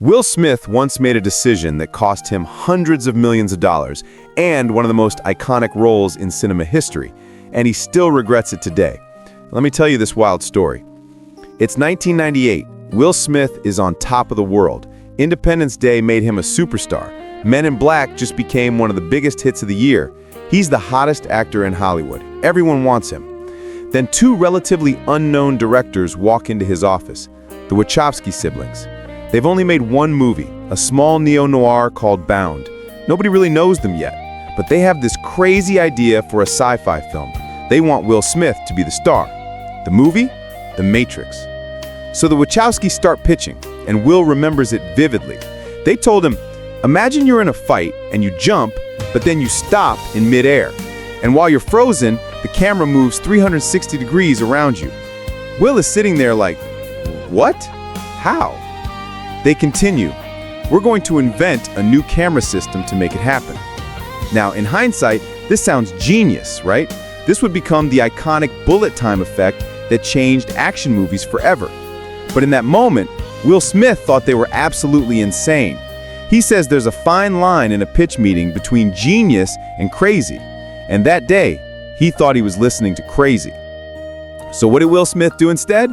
Will Smith once made a decision that cost him hundreds of millions of dollars and one of the most iconic roles in cinema history, and he still regrets it today. Let me tell you this wild story. It's 1998. Will Smith is on top of the world. Independence Day made him a superstar. Men in Black just became one of the biggest hits of the year. He's the hottest actor in Hollywood. Everyone wants him. Then two relatively unknown directors walk into his office, the Wachowski siblings. They've only made one movie, a small neo-noir called Bound. Nobody really knows them yet, but they have this crazy idea for a sci-fi film. They want Will Smith to be the star. The movie? The Matrix. So the Wachowskis start pitching, and Will remembers it vividly. They told him, imagine you're in a fight and you jump, but then you stop in midair. And while you're frozen, the camera moves 360 degrees around you. Will is sitting there like, what? How? They continue, we're going to invent a new camera system to make it happen. Now, in hindsight, this sounds genius, right? This would become the iconic bullet time effect that changed action movies forever. But in that moment, Will Smith thought they were absolutely insane. He says there's a fine line in a pitch meeting between genius and crazy. And that day, he thought he was listening to crazy. So what did Will Smith do instead?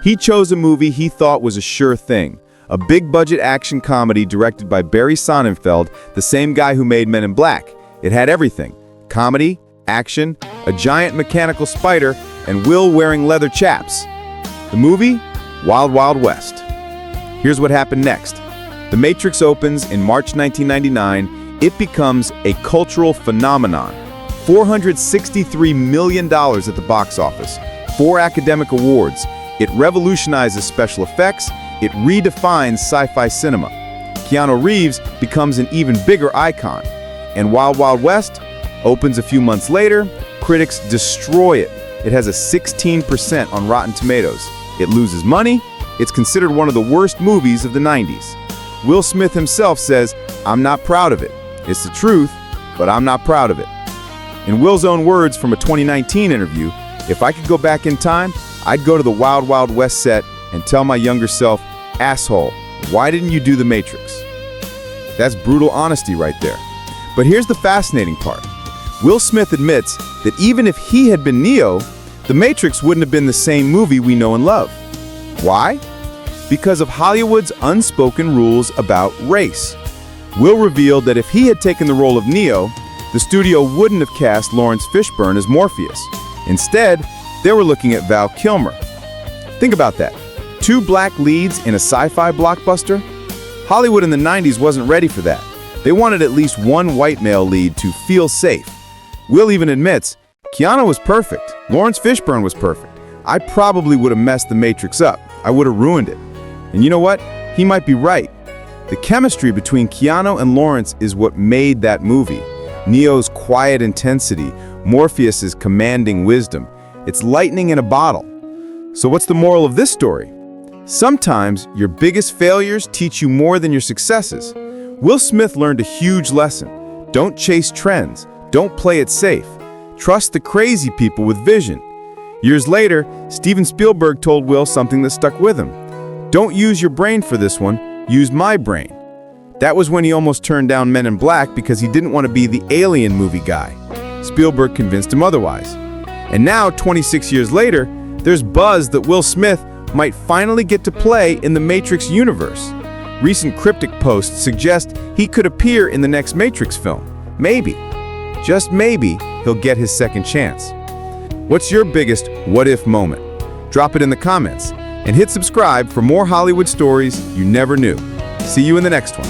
He chose a movie he thought was a sure thing. A big-budget action comedy directed by Barry Sonnenfeld, the same guy who made Men in Black. It had everything: comedy, action, a giant mechanical spider, and Will wearing leather chaps. The movie? Wild Wild West. Here's what happened next. The Matrix opens in March 1999. It becomes a cultural phenomenon. $463 million at the box office, 4 academic awards. It revolutionizes special effects. It redefines sci-fi cinema. Keanu Reeves becomes an even bigger icon. And Wild Wild West opens a few months later. Critics destroy it. It has a 16% on Rotten Tomatoes. It loses money. It's considered one of the worst movies of the 90s. Will Smith himself says, I'm not proud of it. It's the truth, but I'm not proud of it. In Will's own words from a 2019 interview, if I could go back in time, I'd go to the Wild Wild West set and tell my younger self, asshole, why didn't you do The Matrix? That's brutal honesty right there. But here's the fascinating part. Will Smith admits that even if he had been Neo, The Matrix wouldn't have been the same movie we know and love. Why? Because of Hollywood's unspoken rules about race. Will revealed that if he had taken the role of Neo, the studio wouldn't have cast Lawrence Fishburne as Morpheus. Instead, they were looking at Val Kilmer. Think about that. 2 black leads in a sci-fi blockbuster? Hollywood in the 90s wasn't ready for that. They wanted at least one white male lead to feel safe. Will even admits, Keanu was perfect. Lawrence Fishburne was perfect. I probably would have messed The Matrix up. I would have ruined it. And you know what? He might be right. The chemistry between Keanu and Lawrence is what made that movie. Neo's quiet intensity, Morpheus's commanding wisdom. It's lightning in a bottle. So what's the moral of this story? Sometimes your biggest failures teach you more than your successes. Will Smith learned a huge lesson. Don't chase trends. Don't play it safe. Trust the crazy people with vision. Years later, Steven Spielberg told Will something that stuck with him. Don't use your brain for this one, use my brain. That was when he almost turned down Men in Black because he didn't want to be the Alien movie guy. Spielberg convinced him otherwise. And now, 26 years later, there's buzz that Will Smith might finally get to play in the Matrix universe. Recent cryptic posts suggest he could appear in the next Matrix film. Maybe, just maybe, he'll get his second chance. What's your biggest what-if moment? Drop it in the comments and hit subscribe for more Hollywood stories you never knew. See you in the next one.